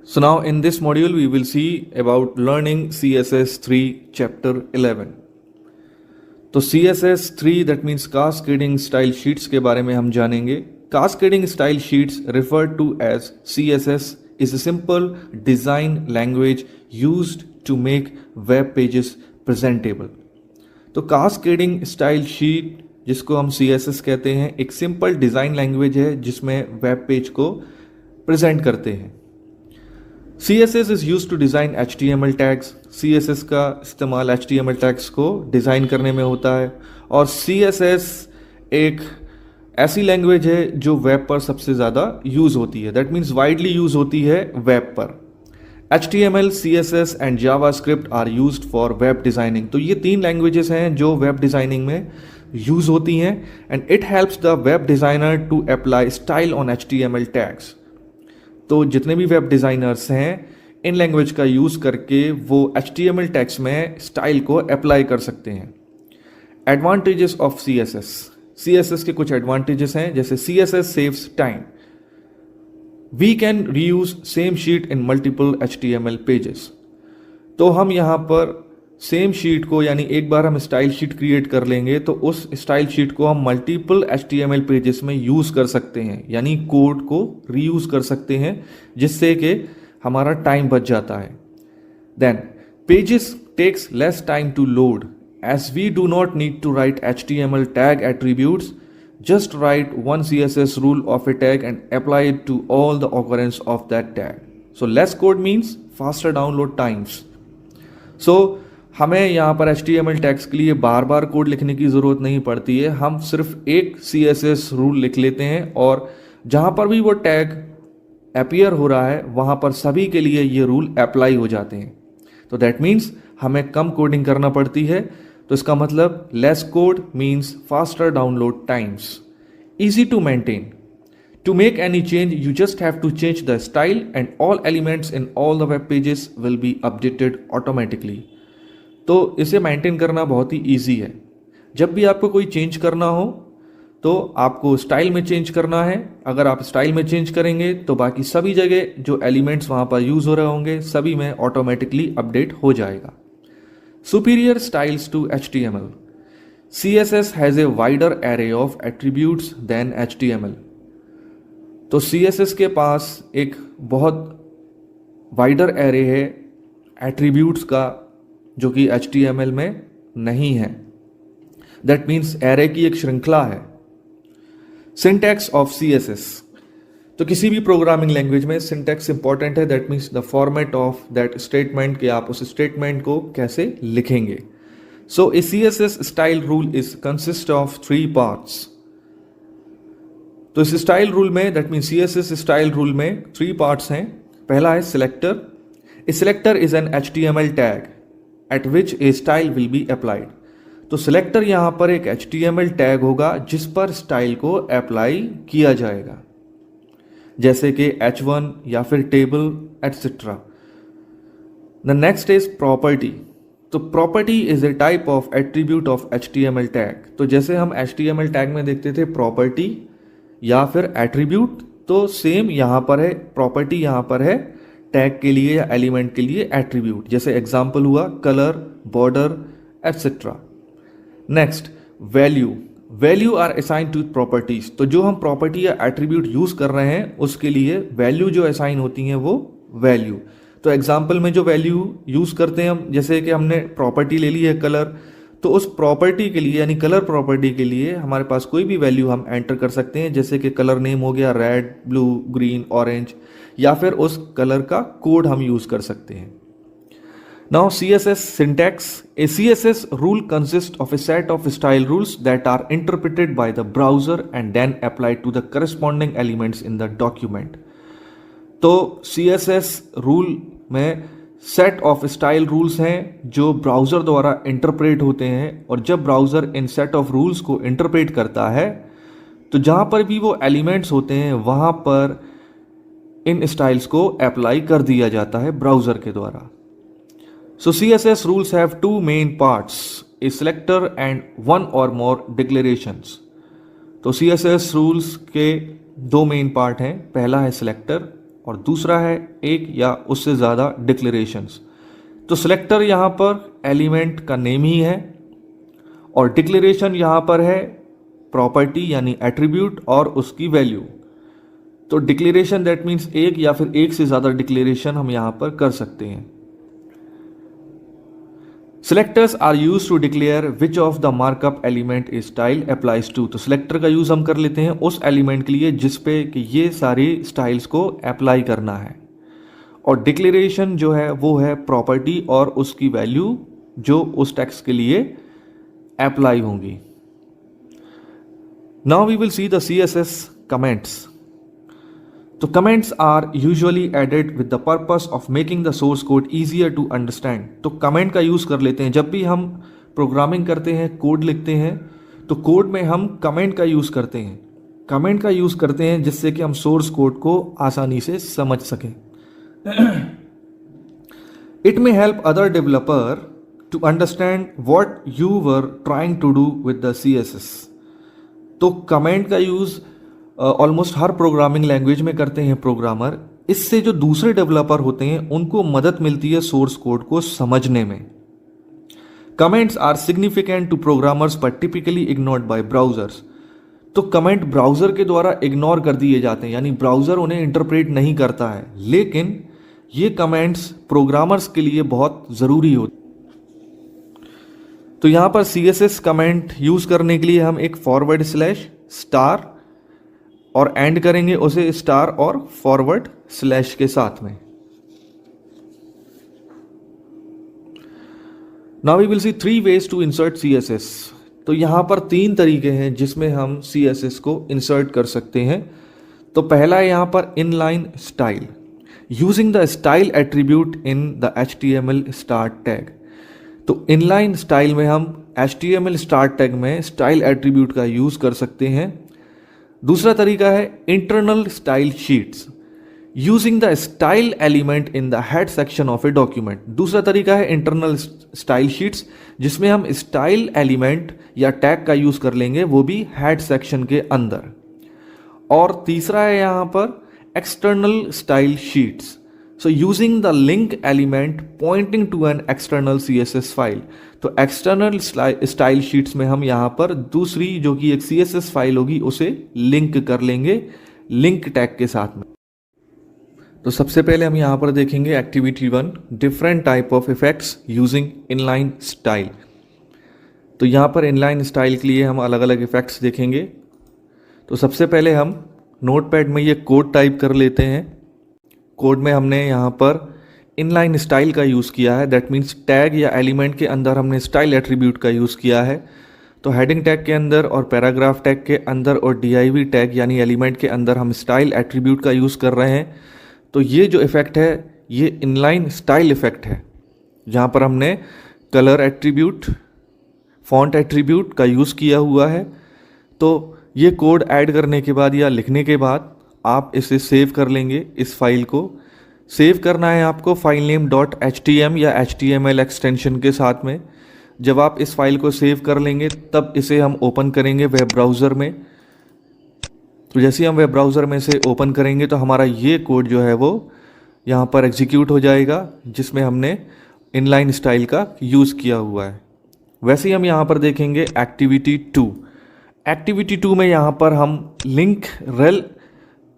So now in this module we will see about learning CSS 3 chapter 11. तो CSS 3 that means cascading style sheets के बारे में हम जानेंगे. Cascading style sheets referred to as CSS is a simple design language used to make web pages presentable. तो cascading style sheet जिसको हम CSS कहते हैं एक सिंपल डिज़ाइन लैंग्वेज है जिसमें वेब पेज को प्रेजेंट करते हैं. CSS is used to design HTML tags. CSS का इस्तेमाल HTML tags को डिज़ाइन करने में होता है और CSS एक ऐसी लैंग्वेज है जो वेब पर सबसे ज़्यादा यूज़ होती है. दैट मीन्स वाइडली यूज़ होती है वेब पर. HTML, CSS and JavaScript are used for web designing. तो ये तीन लैंग्वेजेस हैं जो वेब डिज़ाइनिंग में यूज़ होती हैं and it helps the web designer to apply style on HTML tags. तो जितने भी वेब डिज़ाइनर्स हैं इन लैंग्वेज का यूज़ करके वो HTML टैग्स में स्टाइल को अप्लाई कर सकते हैं. Advantages of CSS. CSS के कुछ एडवांटेजेस हैं जैसे CSS saves time. We can reuse same sheet in multiple HTML pages. तो हम यहाँ पर सेम शीट को यानी एक बार हम स्टाइल शीट क्रिएट कर लेंगे तो उस स्टाइल शीट को हम मल्टीपल HTML पेजेस में यूज़ कर सकते हैं यानी कोड को रीयूज़ कर सकते हैं जिससे कि हमारा टाइम बच जाता है. Then pages takes less time to load as we do not need to write HTML tag attributes. Just write one CSS rule of a tag and apply it to all the occurrence of that tag. So less code means faster download times. So हमें यहाँ पर HTML tags के लिए बार bar code लिखने की ज़रूरत नहीं पड़ती है. हम सिर्फ एक CSS रूल लिख लेते हैं और जहाँ पर भी वो टैग अपीयर हो रहा है वहाँ पर सभी के लिए ये रूल अप्लाई हो जाते हैं. तो दैट मीन्स हमें कम कोडिंग करना पड़ती है. तो इसका मतलब less code means faster download times. Easy to maintain. To make any change you just have to change the style and all elements in all the web pages will be updated automatically. तो इसे maintain करना बहुत ही easy है. जब भी आपको कोई change करना हो तो आपको स्टाइल में चेंज करना है. अगर आप स्टाइल में चेंज करेंगे तो बाकी सभी जगह जो एलिमेंट्स वहाँ पर यूज़ हो रहे होंगे सभी में ऑटोमेटिकली अपडेट हो जाएगा. Superior styles to HTML. CSS has a wider array of attributes than HTML. तो CSS के पास एक बहुत वाइडर एरे है एट्रीब्यूट्स का जो कि HTML में नहीं है. दैट मीन्स एरे की एक श्रृंखला है. Syntax of CSS. तो किसी भी प्रोग्रामिंग लैंग्वेज में सिंटैक्स इंपॉर्टेंट है. That means the format of that statement कि आप उस स्टेटमेंट को कैसे लिखेंगे. सो ए CSS style rule is consist of 3 parts. तो इस स्टाइल रूल में that means CSS style rule में 3 पार्ट्स हैं. पहला है selector. A selector is an HTML tag eight which A style will be applied. तो सिलेक्टर यहां पर एक HTML टैग होगा जिस पर स्टाइल को अप्लाई किया जाएगा जैसे कि H1 या फिर table etcetera. The next is property. तो property is a type of attribute of HTML tag. तो जैसे हम HTML टैग में देखते थे प्रॉपर्टी या फिर एट्रीब्यूट तो सेम यहाँ पर है. प्रॉपर्टी यहाँ पर है टैग के लिए या एलिमेंट के लिए एट्रीब्यूट. जैसे एग्जाम्पल हुआ colour, border etcetera. Next value. Value are assign to properties. तो जो हम प्रॉपर्टी या एट्रीब्यूट यूज कर रहे हैं उसके लिए वैल्यू जो असाइन होती हैं वो वैल्यू. तो एग्जाम्पल में जो वैल्यू यूज करते हैं हम जैसे कि हमने प्रॉपर्टी ले ली है कलर तो उस प्रॉपर्टी के लिए यानी कलर प्रॉपर्टी के लिए हमारे पास कोई भी वैल्यू हम एंटर कर सकते हैं जैसे कि कलर नेम हो गया रेड, ब्लू, ग्रीन, ऑरेंज या फिर उस कलर का कोड हम यूज कर सकते हैं. Now CSS syntax. A CSS rule consists of a set of style rules that are interpreted by the browser and then applied to the corresponding elements in the document. तो CSS rule में set of style rules हैं जो browser द्वारा interpret होते हैं और जब browser in set of rules को इंटरप्रेट करता है तो जहाँ पर भी वो एलिमेंट्स होते हैं वहाँ पर इन स्टाइल्स को अप्लाई कर दिया जाता है ब्राउज़र के द्वारा. So CSS rules have 2 main parts, a selector and one or more declarations. तो CSS rules के 2 मेन पार्ट हैं. पहला है सिलेक्टर और दूसरा है एक या उससे ज़्यादा डिक्लेरेशंस। तो सिलेक्टर यहाँ पर एलिमेंट का नेम ही है और डिक्लेरेशन यहाँ पर है प्रॉपर्टी यानी एट्रीब्यूट और उसकी वैल्यू। तो डिक्लेरेशन दैट मीन्स एक या फिर एक से ज़्यादा डिक्लेरेशन हम यहाँ पर कर सकते हैं। Selectors are used to declare which of the markup element is style applies to। तो सिलेक्टर का यूज हम कर लेते हैं उस एलिमेंट के लिए जिस पे कि ये सारी स्टाइल्स को अप्लाई करना है, और डिक्लेरेशन जो है वो है प्रॉपर्टी और उसकी वैल्यू जो उस टेक्स्ट के लिए अप्लाई होंगी। Now we will see the CSS comments. तो comments are usually added with the purpose of making the source code easier to understand. तो कमेंट का यूज़ कर लेते हैं जब भी हम प्रोग्रामिंग करते हैं, कोड लिखते हैं, तो कोड में हम कमेंट का यूज़ करते हैं। कमेंट का यूज़ करते हैं जिससे कि हम सोर्स कोड को आसानी से समझ सकें। It may help other developer to understand what you were trying to do with the CSS। तो कमेंट का यूज़ ऑलमोस्ट हर प्रोग्रामिंग लैंग्वेज में करते हैं प्रोग्रामर। इससे जो दूसरे डेवलपर होते हैं उनको मदद मिलती है सोर्स कोड को समझने में। Comments are significant to programmers but typically ignored by browsers. तो कमेंट ब्राउजर के द्वारा इग्नोर कर दिए जाते हैं, यानी ब्राउजर उन्हें इंटरप्रेट नहीं करता है, लेकिन ये कमेंट्स प्रोग्रामर्स के लिए बहुत ज़रूरी होते। तो यहाँ पर CSS कमेंट यूज़ करने के लिए हम एक फॉरवर्ड स्लैश स्टार और एंड करेंगे उसे स्टार और फॉरवर्ड स्लैश के साथ में। Now we will see 3 ways to insert CSS। तो यहां पर 3 तरीके हैं जिसमें हम CSS को इंसर्ट कर सकते हैं। तो पहला है यहां पर inline style, using the style attribute in the HTML start tag. तो इनलाइन स्टाइल में हम HTML स्टार्ट टैग में स्टाइल एट्रीब्यूट का यूज कर सकते हैं। दूसरा तरीका है internal style sheets, using the style element in the head section of a document. दूसरा तरीका है इंटरनल स्टाइल शीट्स जिसमें हम स्टाइल एलिमेंट या टैग का यूज कर लेंगे, वो भी हेड सेक्शन के अंदर। और तीसरा है यहां पर external style sheets, so using the link element pointing to an external CSS file. तो एक्सटर्नल स्टाइल शीट्स में हम यहाँ पर दूसरी जो कि एक CSS फाइल होगी उसे लिंक कर लेंगे लिंक टैग के साथ में। तो सबसे पहले हम यहाँ पर देखेंगे activity 1, different type of effects using inline style. तो यहाँ पर इनलाइन स्टाइल के लिए हम अलग अलग इफेक्ट्स देखेंगे। तो सबसे पहले हम नोटपैड में ये कोड टाइप कर लेते हैं। कोड में हमने यहाँ पर इनलाइन स्टाइल का यूज़ किया है, दैट मीन्स टैग या एलिमेंट के अंदर हमने स्टाइल एट्रीब्यूट का यूज़ किया है। तो हेडिंग टैग के अंदर और पैराग्राफ टैग के अंदर और div टैग यानी एलिमेंट के अंदर हम स्टाइल एट्रीब्यूट का यूज़ कर रहे हैं। तो ये जो इफेक्ट है ये इनलाइन स्टाइल इफेक्ट है, जहाँ पर हमने कलर एट्रीब्यूट, फॉन्ट एट्रीब्यूट का यूज़ किया हुआ है। तो ये कोड ऐड करने के बाद या लिखने के बाद आप इसे सेव कर लेंगे। इस फाइल को सेव करना है आपको फाइल नेम .htm या HTML एक्सटेंशन के साथ में। जब आप इस फाइल को सेव कर लेंगे तब इसे हम ओपन करेंगे वेब ब्राउज़र में। तो जैसे ही हम वेब ब्राउज़र में से ओपन करेंगे तो हमारा ये कोड जो है वो यहाँ पर एग्जीक्यूट हो जाएगा जिसमें हमने इनलाइन स्टाइल का यूज़ किया हुआ है। वैसे ही हम यहाँ पर देखेंगे एक्टिविटी 2। एक्टिविटी 2 में यहाँ पर हम लिंक रेल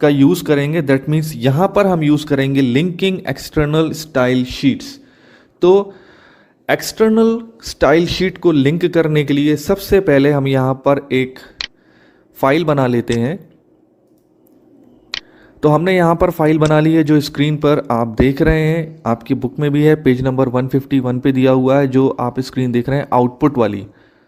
का यूज़ करेंगे, दैट मीन्स यहाँ पर हम यूज़ करेंगे लिंकिंग एक्सटर्नल स्टाइल शीट्स। तो एक्सटर्नल स्टाइल शीट को लिंक करने के लिए सबसे पहले हम यहाँ पर एक फाइल बना लेते हैं। तो हमने यहाँ पर फाइल बना ली है जो स्क्रीन पर आप देख रहे हैं, आपकी बुक में भी है, पेज नंबर 151 पे दिया हुआ है जो आप स्क्रीन देख रहे हैं आउटपुट वाली,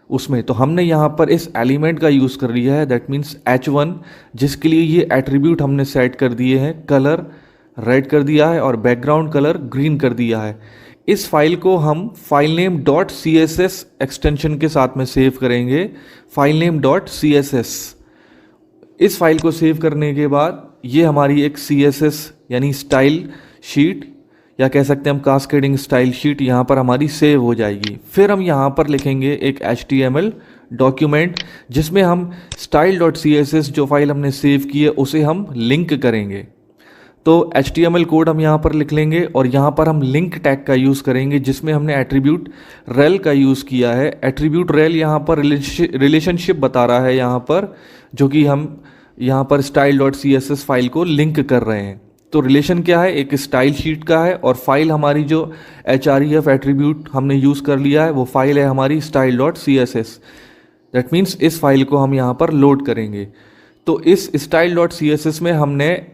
उसमें। तो हमने यहाँ पर इस एलिमेंट का यूज़ कर लिया है, दैट मीन्स H1, जिसके लिए ये एट्रीब्यूट हमने सेट कर दिए हैं। कलर रेड कर दिया है और बैकग्राउंड कलर ग्रीन कर दिया है। इस फाइल को हम फाइल नेम .css एक्सटेंशन के साथ में सेव करेंगे, फाइल नेम .css। इस फाइल को सेव करने के बाद ये हमारी एक CSS यानी स्टाइल शीट या कह सकते हैं हम कास्केडिंग स्टाइल शीट यहाँ पर हमारी सेव हो जाएगी। फिर हम यहाँ पर लिखेंगे एक HTML डॉक्यूमेंट जिसमें हम style.css जो फाइल हमने सेव की है उसे हम लिंक करेंगे। तो HTML कोड हम यहाँ पर लिख लेंगे और यहाँ पर हम लिंक टैग का यूज़ करेंगे जिसमें हमने एट्रीब्यूट रेल का यूज़ किया है। एट्रीब्यूट रेल यहाँ पर रिलेशनशिप बता रहा है यहाँ पर, जो कि हम यहाँ पर style.css फाइल को लिंक कर रहे हैं। तो रिलेशन क्या है, एक स्टाइल शीट का है और फाइल हमारी जो href एट्रीब्यूट हमने यूज़ कर लिया है वो फाइल है हमारी style.css। दैट मीन्स इस फाइल को हम यहाँ पर लोड करेंगे। तो इस style.css में हमने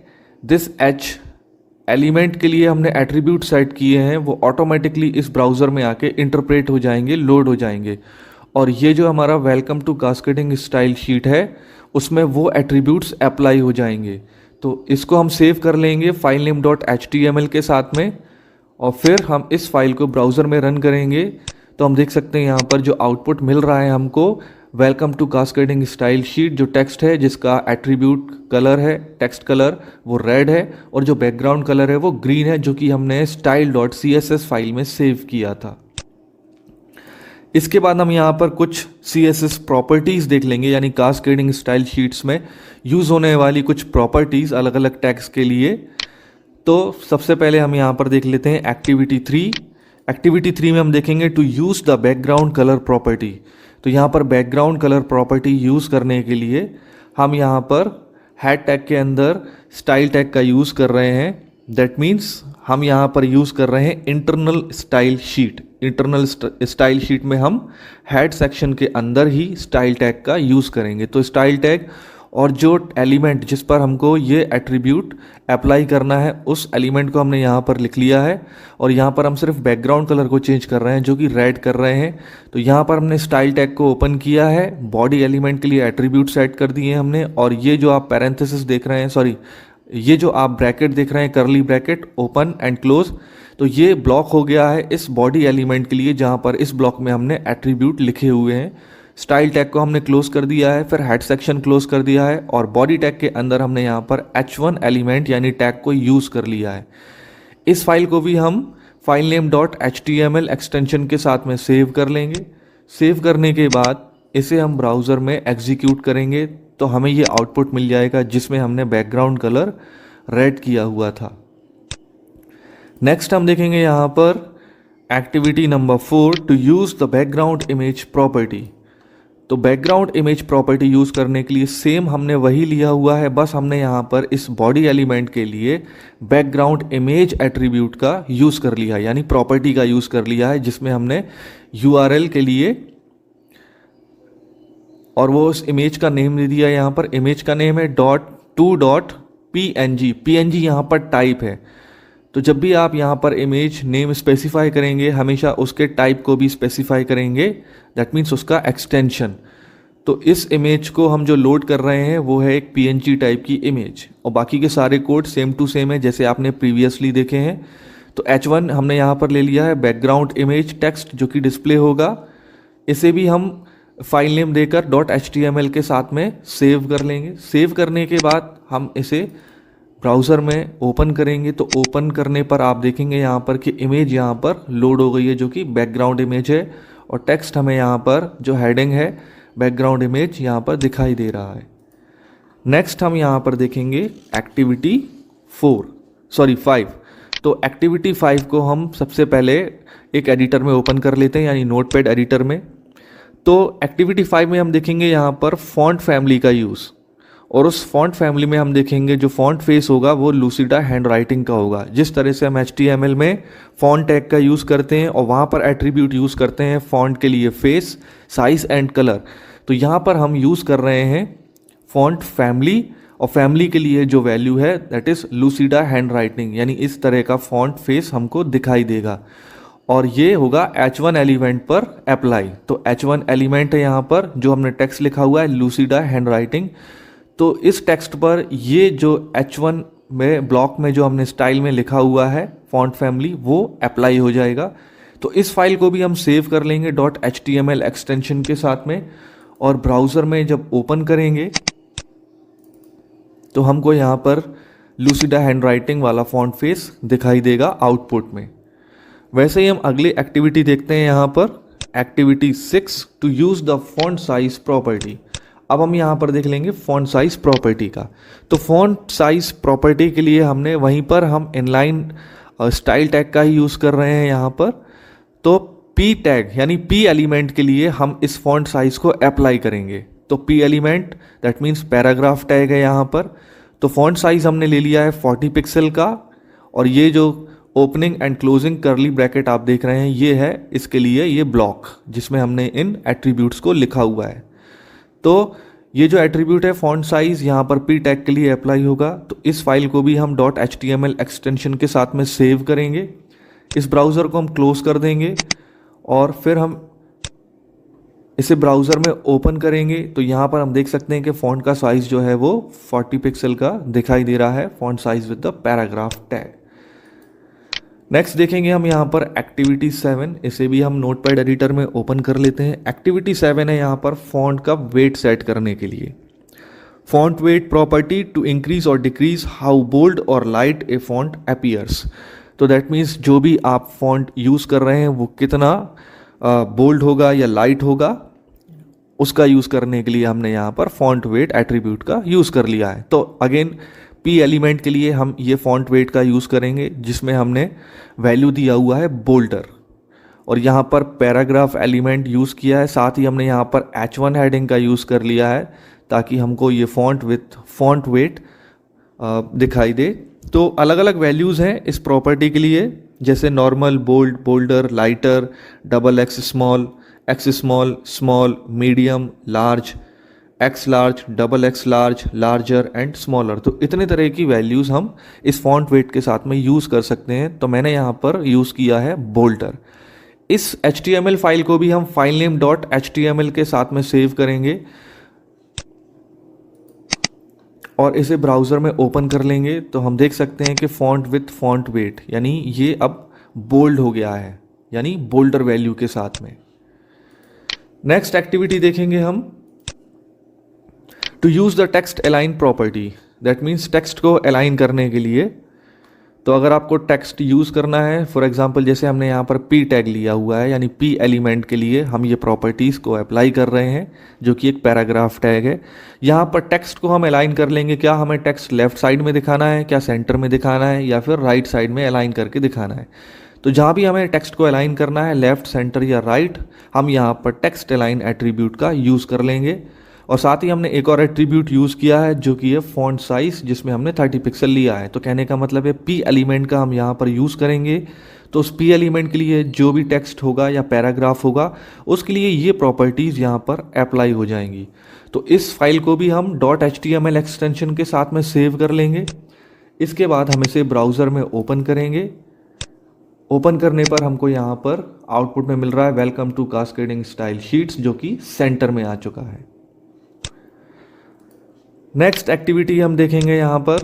दिस h एलिमेंट के लिए हमने एट्रीब्यूट सेट किए हैं, वो ऑटोमेटिकली इस ब्राउज़र में आके इंटरप्रेट हो जाएंगे, लोड हो जाएंगे। और ये जो हमारा welcome to cascading style sheet है उसमें वो एट्रीब्यूट्स अप्लाई हो जाएंगे। तो इसको हम सेव कर लेंगे फाइल नेम .html के साथ में और फिर हम इस फाइल को ब्राउज़र में रन करेंगे। तो हम देख सकते हैं यहाँ पर जो आउटपुट मिल रहा है हमको, welcome to cascading style sheet जो टेक्स्ट है जिसका एट्रीब्यूट कलर है, टेक्स्ट कलर वो रेड है और जो बैकग्राउंड कलर है वो ग्रीन है, जो कि हमने style.css फाइल में सेव किया था। इसके बाद हम यहाँ पर कुछ CSS प्रॉपर्टीज़ देख लेंगे, यानी कास्केडिंग स्टाइल शीट्स में यूज़ होने वाली कुछ प्रॉपर्टीज़ अलग अलग टैग्स के लिए। तो सबसे पहले हम यहाँ पर देख लेते हैं एक्टिविटी 3। एक्टिविटी 3 में हम देखेंगे to use the background colour property. तो यहाँ पर बैकग्राउंड कलर प्रॉपर्टी यूज़ करने के लिए हम यहाँ पर हेड टैग के अंदर स्टाइल टैग का यूज़ कर रहे हैं। दैट मीन्स हम यहाँ पर यूज़ कर रहे हैं internal style sheet. Internal style sheet में हम हेड सेक्शन के अंदर ही स्टाइल टैग का यूज़ करेंगे। तो स्टाइल टैग और जो एलिमेंट जिस पर हमको ये एट्रीब्यूट अप्लाई करना है उस एलिमेंट को हमने यहाँ पर लिख लिया है और यहाँ पर हम सिर्फ बैकग्राउंड कलर को चेंज कर रहे हैं जो कि रेड कर रहे हैं। तो यहाँ पर हमने स्टाइल टैग को ओपन किया है, बॉडी एलिमेंट के लिए एट्रीब्यूट सेट कर दिए हमने और ये जो आप पैरेंथेसिस देख रहे हैं, सॉरी ये जो आप ब्रैकेट देख रहे हैं, करली ब्रैकेट ओपन एंड क्लोज, तो ये ब्लॉक हो गया है इस बॉडी एलिमेंट के लिए जहाँ पर इस ब्लॉक में हमने एट्रीब्यूट लिखे हुए हैं। स्टाइल टैग को हमने क्लोज कर दिया है, फिर हेड सेक्शन क्लोज कर दिया है और बॉडी टैग के अंदर हमने यहाँ पर h1 एलिमेंट यानी टैग को यूज़ कर लिया है। इस फाइल को भी हम फाइल नेम .html एक्सटेंशन के साथ में सेव कर लेंगे। सेव करने के बाद इसे हम ब्राउज़र में एग्जीक्यूट करेंगे तो हमें ये आउटपुट मिल जाएगा जिसमें हमने बैकग्राउंड कलर रेड किया हुआ था। नेक्स्ट हम देखेंगे यहाँ पर activity number 4 to use the background image property. तो बैकग्राउंड इमेज प्रॉपर्टी यूज़ करने के लिए सेम हमने वही लिया हुआ है, बस हमने यहाँ पर इस बॉडी एलिमेंट के लिए बैकग्राउंड इमेज एट्रीब्यूट का यूज़ कर लिया है, यानी प्रॉपर्टी का यूज़ कर लिया है जिसमें हमने URL के लिए और वो उस इमेज का नेम दे दिया। यहाँ पर इमेज का नेम है .to.png। png यहाँ पर टाइप है, तो जब भी आप यहाँ पर इमेज नेम स्पेसिफाई करेंगे हमेशा उसके टाइप को भी स्पेसिफाई करेंगे, दैट मीन्स उसका एक्सटेंशन। तो इस इमेज को हम जो लोड कर रहे हैं वो है एक PNG टाइप की इमेज और बाकी के सारे कोड सेम टू सेम है जैसे आपने प्रीवियसली देखे हैं। तो h1 हमने यहाँ पर ले लिया है बैकग्राउंड इमेज टेक्स्ट जो कि डिस्प्ले होगा, इसे भी हम फाइल नेम देकर .html के साथ में सेव कर लेंगे। सेव करने के बाद हम इसे ब्राउज़र में ओपन करेंगे तो ओपन करने पर आप देखेंगे यहाँ पर कि इमेज यहाँ पर लोड हो गई है जो कि बैकग्राउंड इमेज है और टेक्स्ट हमें यहाँ पर जो हेडिंग है बैकग्राउंड इमेज यहाँ पर दिखाई दे रहा है। नेक्स्ट हम यहाँ पर देखेंगे एक्टिविटी 5। तो एक्टिविटी 5 को हम सबसे पहले एक एडिटर में ओपन कर लेते हैं, यानी नोटपैड एडिटर में। तो एक्टिविटी 5 में हम देखेंगे यहाँ पर फॉन्ट फैमिली का यूज़ और उस फॉन्ट फैमिली में हम देखेंगे जो फॉन्ट फेस होगा वो लूसिडा हैंड राइटिंग का होगा। जिस तरह से हम HTML में फॉन्ट टैग का यूज़ करते हैं और वहाँ पर एट्रीब्यूट यूज़ करते हैं फॉन्ट के लिए फेस, साइज एंड कलर, तो यहाँ पर हम यूज़ कर रहे हैं फॉन्ट फैमिली और फैमिली के लिए जो वैल्यू है दैट इज़ लूसिडा हैंड राइटिंग, यानी इस तरह का फॉन्ट फेस हमको दिखाई देगा और ये होगा h1 एलिमेंट पर अप्लाई। तो h1 एलिमेंट है यहाँ पर जो हमने टेक्स्ट लिखा हुआ है लूसिडा हैंड राइटिंग, तो इस टेक्स्ट पर ये जो h1 में ब्लॉक में जो हमने स्टाइल में लिखा हुआ है फॉन्ट फैमिली वो अप्लाई हो जाएगा। तो इस फाइल को भी हम सेव कर लेंगे .html एक्सटेंशन के साथ में और ब्राउज़र में जब ओपन करेंगे तो हमको यहाँ पर लूसिडा हैंड राइटिंग वाला फॉन्ट फेस दिखाई देगा आउटपुट में। वैसे ही हम अगली एक्टिविटी देखते हैं यहाँ पर activity 6 to use the font size property. अब हम यहाँ पर देख लेंगे फॉन्ट साइज प्रॉपर्टी का। तो फॉन्ट साइज प्रॉपर्टी के लिए हमने वहीं पर हम इनलाइन स्टाइल टैग का ही यूज़ कर रहे हैं यहाँ पर। तो पी टैग यानी पी एलिमेंट के लिए हम इस फॉन्ट साइज को अप्लाई करेंगे। तो P element that means paragraph tag है यहाँ पर। तो फॉन्ट साइज हमने ले लिया है 40 पिक्सल का, और ये जो ओपनिंग एंड क्लोजिंग करली ब्रैकेट आप देख रहे हैं ये है इसके लिए ये ब्लॉक जिसमें हमने इन एट्रीब्यूट्स को लिखा हुआ है। तो ये जो एट्रीब्यूट है फॉन्ट साइज यहाँ पर पी टैग के लिए अप्लाई होगा। तो इस फाइल को भी हम .html एक्सटेंशन के साथ में सेव करेंगे। इस ब्राउज़र को हम क्लोज कर देंगे और फिर हम इसे ब्राउज़र में ओपन करेंगे। तो यहाँ पर हम देख सकते हैं कि फ़ॉन्ट का साइज़ जो है वो 40 पिक्सल का दिखाई दे रहा है, font size with the paragraph tag. Next देखेंगे हम यहाँ पर एक्टिविटी 7, इसे भी हम नोटपैड एडिटर में ओपन कर लेते हैं। एक्टिविटी 7 है यहाँ पर फ़ॉन्ट का वेट सेट करने के लिए। Font weight property to increase और डिक्रीज हाउ बोल्ड और लाइट ए फ़ॉन्ट अपीयर्स। तो दैट मीन्स जो भी आप फ़ॉन्ट यूज़ कर रहे हैं वो कितना बोल्ड होगा या लाइट होगा, उसका यूज़ करने के लिए हमने यहाँ पर फ़ॉन्ट वेट एट्रीब्यूट का यूज़ कर लिया है। तो अगेन पी एलिमेंट के लिए हम ये फ़ॉन्ट वेट का यूज़ करेंगे जिसमें हमने वैल्यू दिया हुआ है बोल्डर, और यहाँ पर पैराग्राफ एलिमेंट यूज़ किया है। साथ ही हमने यहाँ पर H1 हेडिंग का यूज़ कर लिया है ताकि हमको ये फ़ॉन्ट विथ फ़ॉन्ट वेट दिखाई दे। तो अलग अलग वैल्यूज़ हैं इस प्रॉपर्टी के लिए, जैसे normal, bold, bolder, lighter, XX small, small, medium, large, X large, XX large, larger and smaller. तो इतने तरह की वैल्यूज़ हम इस फॉन्ट वेट के साथ में यूज़ कर सकते हैं। तो मैंने यहाँ पर यूज़ किया है बोल्डर। इस HTML फाइल को भी हम फाइल नेम .html के साथ में सेव करेंगे और इसे ब्राउज़र में ओपन कर लेंगे। तो हम देख सकते हैं कि फ़ॉन्ट विथ फ़ॉन्ट वेट यानी ये अब बोल्ड हो गया है, यानी बोल्डर वैल्यू के साथ में। नेक्स्ट एक्टिविटी देखेंगे हम, to use the text align property. That means text को अलाइन करने के लिए। तो अगर आपको टेक्स्ट यूज़ करना है, फॉर एग्जांपल जैसे हमने यहाँ पर पी टैग लिया हुआ है, यानी पी एलिमेंट के लिए हम ये प्रॉपर्टीज़ को अप्लाई कर रहे हैं जो कि एक पैराग्राफ टैग है। यहाँ पर टेक्स्ट को हम अलाइन कर लेंगे। क्या हमें टेक्स्ट लेफ्ट साइड में दिखाना है, क्या सेंटर में दिखाना है, या फिर राइट साइड में अलाइन करके दिखाना है। तो जहाँ भी हमें टेक्स्ट को अलाइन करना है, लेफ्ट, सेंटर या राइट, हम यहाँ पर टेक्स्ट अलाइन एट्रीब्यूट का यूज़ कर लेंगे। और साथ ही हमने एक और एट्रीब्यूट यूज़ किया है जो कि है फॉन्ट साइज, जिसमें हमने 30 पिक्सल लिया है। तो कहने का मतलब है पी एलिमेंट का हम यहाँ पर यूज़ करेंगे। तो उस पी एलिमेंट के लिए जो भी टेक्स्ट होगा या पैराग्राफ होगा उसके लिए ये प्रॉपर्टीज़ यहाँ पर अप्लाई हो जाएंगी। तो इस फाइल को भी हम .html एक्सटेंशन के साथ में सेव कर लेंगे। इसके बाद हम इसे ब्राउज़र में ओपन करेंगे। ओपन करने पर हमको यहाँ पर आउटपुट में मिल रहा है welcome to cascading style sheets, जो कि सेंटर में आ चुका है। नेक्स्ट एक्टिविटी हम देखेंगे यहाँ पर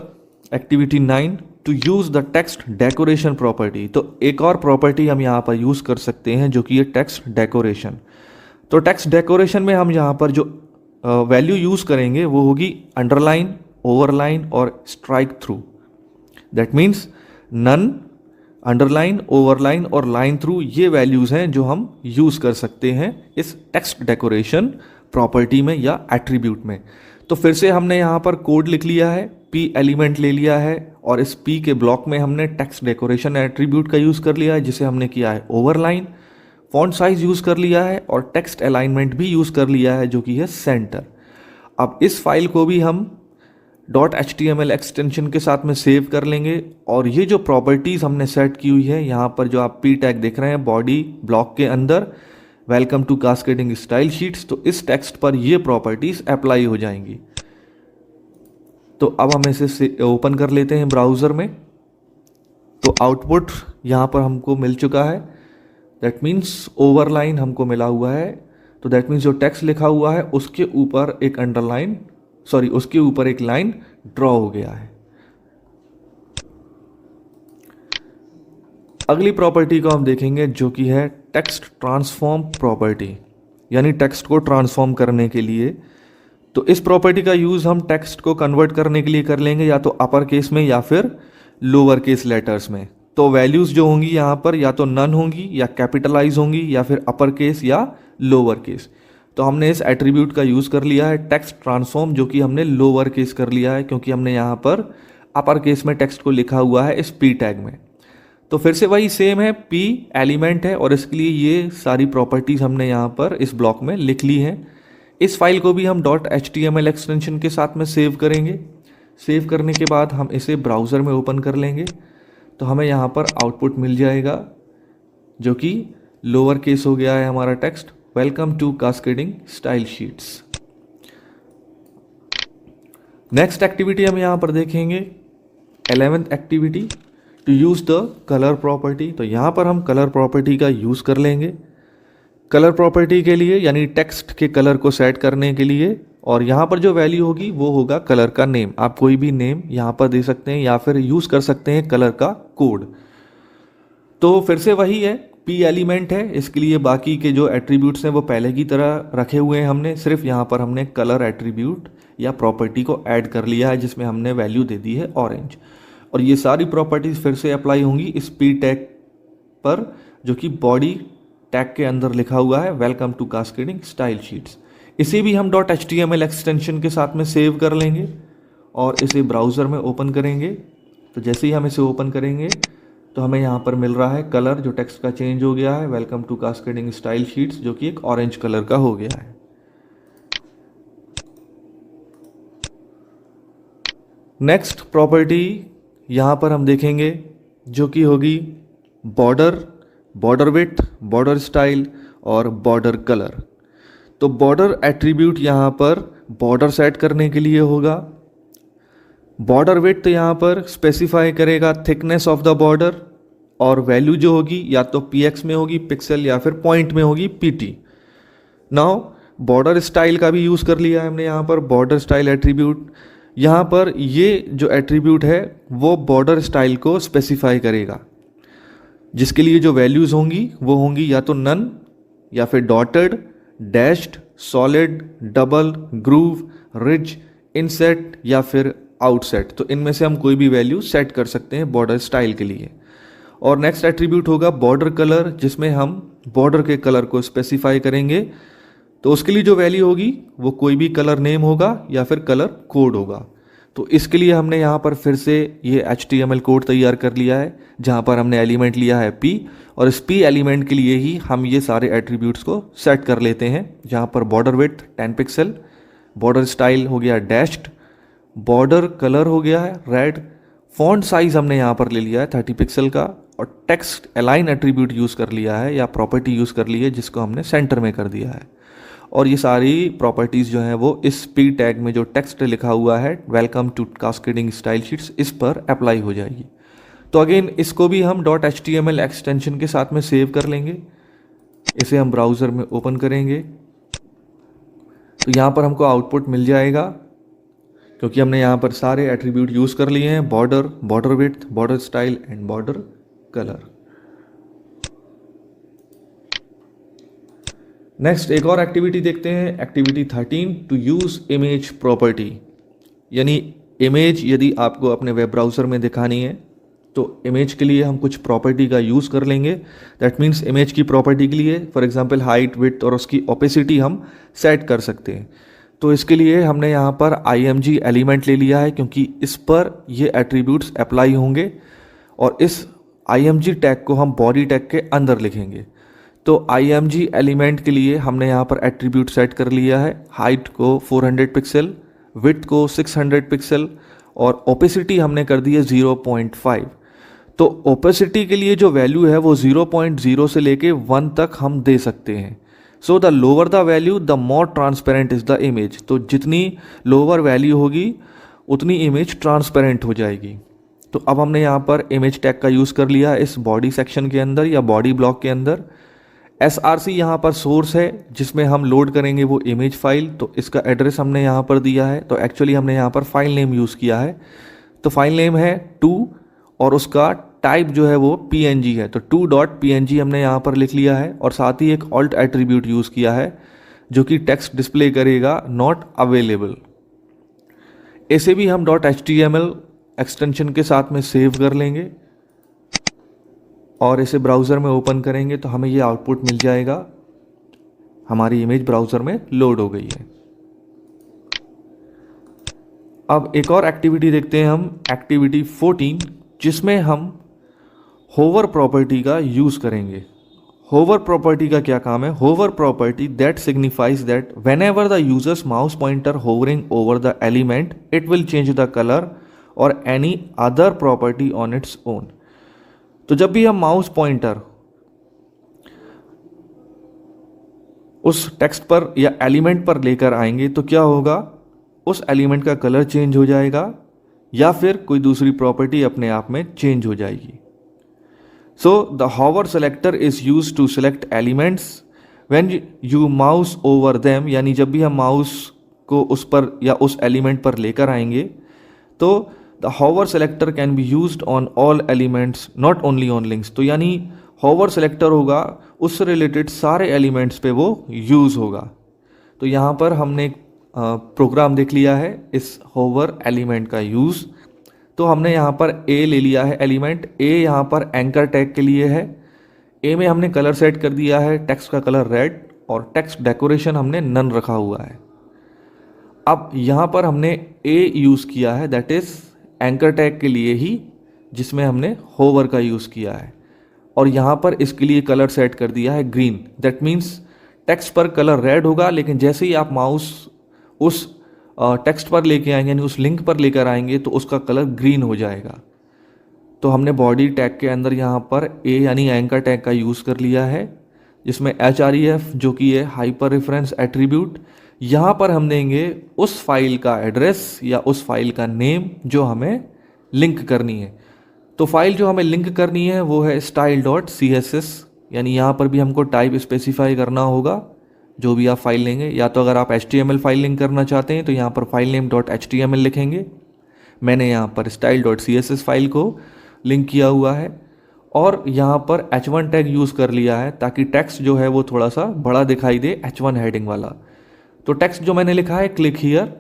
activity 9, to use the text decoration property. तो एक और प्रॉपर्टी हम यहाँ पर यूज़ कर सकते हैं जो कि ये टेक्स्ट डेकोरेशन। तो टेक्स्ट डेकोरेशन में हम यहाँ पर जो वैल्यू यूज़ करेंगे वो होगी अंडरलाइन, ओवरलाइन और strike through. That means none, underline, overline और लाइन थ्रू ये वैल्यूज़ हैं जो हम यूज़ कर सकते हैं इस टेक्स्ट डेकोरेशन प्रॉपर्टी में या एट्रीब्यूट में। तो फिर से हमने यहाँ पर कोड लिख लिया है, पी एलिमेंट ले लिया है और इस पी के ब्लॉक में हमने टेक्स्ट डेकोरेशन एट्रीब्यूट का यूज़ कर लिया है जिसे हमने किया है ओवरलाइन, फॉन्ट साइज यूज़ कर लिया है और टेक्स्ट अलाइनमेंट भी यूज़ कर लिया है जो कि है सेंटर। अब इस फाइल को भी हम .html एक्सटेंशन के साथ में सेव कर लेंगे और ये जो प्रॉपर्टीज़ हमने सेट की हुई है यहाँ पर जो आप पी टैग देख रहे हैं बॉडी ब्लॉक के अंदर, welcome to cascading style sheets, तो इस टेक्स्ट पर ये प्रॉपर्टीज़ अप्लाई हो जाएंगी। तो अब हम इसे ओपन कर लेते हैं ब्राउज़र में। तो आउटपुट यहाँ पर हमको मिल चुका है। दैट मीन्स ओवरलाइन हमको मिला हुआ है। तो दैट मीन्स जो टेक्स्ट लिखा हुआ है उसके ऊपर एक अंडरलाइन, सॉरी उसके ऊपर एक लाइन ड्रॉ हो गया है। अगली प्रॉपर्टी को हम देखेंगे जो कि है टेक्स्ट ट्रांसफॉर्म प्रॉपर्टी, यानी टेक्स्ट को ट्रांसफॉर्म करने के लिए। तो इस प्रॉपर्टी का यूज़ हम टेक्स्ट को कन्वर्ट करने के लिए कर लेंगे या तो अपर केस में या फिर लोअर केस लेटर्स में। तो वैल्यूज़ जो होंगी यहाँ पर या तो नन होंगी या कैपिटलाइज होंगी या फिर अपर केस या लोअर केस। तो हमने इस एट्रीब्यूट का यूज़ कर लिया है टेक्स्ट ट्रांसफॉर्म, जो कि हमने लोअर केस कर लिया है क्योंकि हमने यहाँ पर अपर केस में टेक्स्ट को लिखा हुआ है इस पी टैग में। तो फिर से वही सेम है, पी एलिमेंट है और इसके लिए ये सारी प्रॉपर्टीज़ हमने यहाँ पर इस ब्लॉक में लिख ली हैं। इस फाइल को भी हम .html एक्सटेंशन के साथ में सेव करेंगे। सेव करने के बाद हम इसे ब्राउज़र में ओपन कर लेंगे तो हमें यहाँ पर आउटपुट मिल जाएगा जो कि लोअर केस हो गया है हमारा text, welcome to cascading style sheets. Next activity हम यहाँ पर देखेंगे 11th activity, to use the colour property. तो यहाँ पर हम कलर प्रॉपर्टी का यूज़ कर लेंगे कलर प्रॉपर्टी के लिए, यानी टेक्स्ट के कलर को सेट करने के लिए। और यहाँ पर जो वैल्यू होगी वो होगा कलर का नेम। आप कोई भी नेम यहाँ पर दे सकते हैं या फिर यूज़ कर सकते हैं कलर का कोड। तो फिर से वही है, पी एलिमेंट है, इसके लिए बाकी के जो एट्रीब्यूट्स हैं वो पहले की तरह रखे हुए हैं हमने, सिर्फ यहाँ पर हमने कलर एट्रीब्यूट या प्रॉपर्टी को ऐड कर लिया है जिसमें हमने वैल्यू दे दी है ऑरेंज। और ये सारी प्रॉपर्टीज फिर से अप्लाई होंगी इस पी टैग पर जो कि बॉडी टैग के अंदर लिखा हुआ है welcome to cascading style sheets. इसे भी हम .html एक्सटेंशन के साथ में सेव कर लेंगे और इसे ब्राउज़र में ओपन करेंगे। तो जैसे ही हम इसे ओपन करेंगे तो हमें यहाँ पर मिल रहा है कलर, जो टेक्स्ट का चेंज हो गया है welcome to cascading style sheets, जो कि एक ऑरेंज कलर का हो गया है। नेक्स्ट प्रॉपर्टी यहाँ पर हम देखेंगे जो कि होगी border, border width, border style और बॉर्डर कलर। तो बॉर्डर एट्रीब्यूट यहाँ पर बॉर्डर सेट करने के लिए होगा। बॉर्डर विड्थ यहाँ पर स्पेसिफाई करेगा थिकनेस ऑफ द बॉर्डर और वैल्यू जो होगी या तो px में होगी पिक्सल या फिर पॉइंट में होगी pt। नाउ बॉर्डर स्टाइल का भी यूज़ कर लिया है हमने यहाँ पर, बॉर्डर स्टाइल एट्रीब्यूट। यहाँ पर ये जो एट्रीब्यूट है वो बॉर्डर स्टाइल को स्पेसिफाई करेगा, जिसके लिए जो वैल्यूज़ होंगी वो होंगी या तो नन या फिर dotted, dashed, solid, double, groove, ridge, inset या फिर आउटसेट। तो इनमें से हम कोई भी वैल्यू सेट कर सकते हैं बॉर्डर स्टाइल के लिए। और नेक्स्ट एट्रीब्यूट होगा बॉर्डर कलर, जिसमें हम बॉर्डर के कलर को स्पेसिफाई करेंगे। तो उसके लिए जो वैल्यू होगी वो कोई भी कलर नेम होगा या फिर कलर कोड होगा। तो इसके लिए हमने यहाँ पर फिर से ये HTML कोड तैयार कर लिया है जहाँ पर हमने एलिमेंट लिया है P, और इस P एलिमेंट के लिए ही हम ये सारे एट्रीब्यूट्स को सेट कर लेते हैं, जहाँ पर border width 10 pixel, border style हो गया डैश्ड, बॉर्डर कलर हो गया है रेड, फॉन्ट साइज हमने यहाँ पर ले लिया है 30 पिक्सल का, और टेक्स्ट अलाइन एट्रीब्यूट यूज़ कर लिया है या प्रॉपर्टी यूज़ कर ली है जिसको हमने सेंटर में कर दिया है। और ये सारी प्रॉपर्टीज़ जो हैं वो इस पी टैग में जो टेक्स्ट लिखा हुआ है welcome to cascading style sheets, इस पर अप्लाई हो जाएगी। तो अगेन इसको भी हम .html एक्सटेंशन के साथ में सेव कर लेंगे। इसे हम ब्राउज़र में ओपन करेंगे तो यहाँ पर हमको आउटपुट मिल जाएगा क्योंकि हमने यहाँ पर सारे एट्रीब्यूट यूज़ कर लिए हैं, border, border width, border style and border colour. Next एक और एक्टिविटी देखते हैं, activity 13, to use image property. यानी इमेज यदि आपको अपने वेब ब्राउज़र में दिखानी है तो इमेज के लिए हम कुछ प्रॉपर्टी का यूज़ कर लेंगे। दैट मीन्स इमेज की प्रॉपर्टी के लिए फॉर एग्जांपल हाइट, विड्थ और उसकी ओपेसिटी हम सेट कर सकते हैं। तो इसके लिए हमने यहाँ पर img एलिमेंट ले लिया है क्योंकि इस पर ये एट्रीब्यूट्स अप्लाई होंगे, और इस img टैग को हम बॉडी टैग के अंदर लिखेंगे। तो img एलिमेंट के लिए हमने यहाँ पर एट्रीब्यूट सेट कर लिया है, हाइट को 400 पिक्सल, विड्थ को 600 पिक्सल और ओपेसिटी हमने कर दी है 0.5। तो ओपेसिटी के लिए जो वैल्यू है वो 0.0 से लेके 1 तक हम दे सकते हैं। So the lower the value the more transparent is the image. तो जितनी लोअर वैल्यू होगी उतनी इमेज ट्रांसपेरेंट हो जाएगी। तो अब हमने यहाँ पर इमेज टैग का यूज़ कर लिया इस बॉडी सेक्शन के अंदर या बॉडी ब्लॉक के अंदर। src यहाँ पर सोर्स है जिसमें हम लोड करेंगे वो इमेज फाइल। तो इसका एड्रेस हमने यहाँ पर दिया है, तो एक्चुअली हमने यहाँ पर फाइल नेम यूज़ किया है। तो फाइल नेम है 2 और उसका टाइप जो है वो png है। तो 2.png हमने यहाँ पर लिख लिया है और साथ ही एक ऑल्ट एट्रीब्यूट यूज़ किया है जो कि टेक्स्ट डिस्प्ले करेगा नॉट अवेलेबल। इसे भी हम .html एक्सटेंशन के साथ में सेव कर लेंगे और इसे ब्राउज़र में ओपन करेंगे तो हमें ये आउटपुट मिल जाएगा। हमारी इमेज ब्राउज़र में लोड हो गई है। अब एक और एक्टिविटी देखते हैं हम, एक्टिविटी 14, जिसमें हम होवर प्रॉपर्टी का यूज़ करेंगे। होवर प्रॉपर्टी का क्या काम है? Hover property that signifies that whenever the users mouse pointer hovering over the element it will change the colour और any other property on its own. तो जब भी हम माउस पॉइंटर उस टेक्स्ट पर या एलिमेंट पर लेकर आएंगे तो क्या होगा? उस एलिमेंट का कलर चेंज हो जाएगा या फिर कोई दूसरी प्रॉपर्टी अपने आप में चेंज हो जाएगी। So the hover selector is used to select elements when you mouse over them, यानी जब भी हम माउस को उस पर या उस एलिमेंट पर लेकर आएंगे तो the hover selector can be used on all elements not only on links। तो यानी hover selector होगा उससे रिलेटेड सारे एलिमेंट्स पे वो यूज़ होगा। तो यहाँ पर हमने एक प्रोग्राम देख लिया है इस होवर एलिमेंट का यूज़। तो हमने यहाँ पर ए ले लिया है एलिमेंट, ए यहाँ पर एंकर टैग के लिए है। ए में हमने कलर सेट कर दिया है, टेक्स्ट का कलर रेड और टेक्स्ट डेकोरेशन हमने नन रखा हुआ है। अब यहाँ पर हमने ए यूज़ किया है, दैट इज़ एंकर टैग के लिए ही, जिसमें हमने होवर का यूज़ किया है। और यहाँ पर इसके लिए कलर सेट कर दिया है ग्रीन, दैट मीन्स टेक्स्ट पर कलर रेड होगा, लेकिन जैसे ही आप माउस उस टेक्स्ट पर लेके आएंगे यानी उस लिंक पर लेकर आएंगे तो उसका कलर ग्रीन हो जाएगा। तो हमने बॉडी टैग के अंदर यहाँ पर ए यानी एंकर टैग का यूज़ कर लिया है, जिसमें HREF जो कि है हाइपर रेफरेंस एट्रीब्यूट। यहाँ पर हम देंगे उस फाइल का एड्रेस या उस फाइल का नेम जो हमें लिंक करनी है। तो फाइल जो हमें लिंक करनी है वो है style.css, यानी यहाँ पर भी हमको टाइप स्पेसिफाई करना होगा जो भी आप फाइल लेंगे। या तो अगर आप HTML फाइल लिंक करना चाहते हैं तो यहाँ पर फाइल नेम .html लिखेंगे। मैंने यहाँ पर style.css फाइल को लिंक किया हुआ है और यहाँ पर h1 टैग यूज़ कर लिया है ताकि टेक्स्ट जो है वो थोड़ा सा बड़ा दिखाई दे, h1 हेडिंग वाला। तो टेक्स्ट जो मैंने लिखा है क्लिक हियर,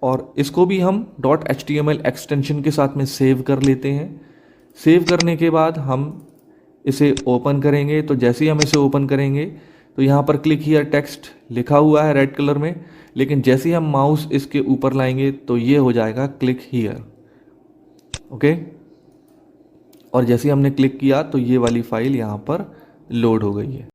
और इसको भी हम .html एक्सटेंशन के साथ में सेव कर लेते हैं। सेव करने के बाद हम इसे ओपन करेंगे। तो जैसे ही हम इसे ओपन करेंगे तो यहाँ पर क्लिक हियर टेक्स्ट लिखा हुआ है रेड कलर में, लेकिन जैसे ही हम माउस इसके ऊपर लाएंगे तो ये हो जाएगा क्लिक हियर, ओके। और जैसे ही हमने क्लिक किया तो ये वाली फाइल यहाँ पर लोड हो गई है।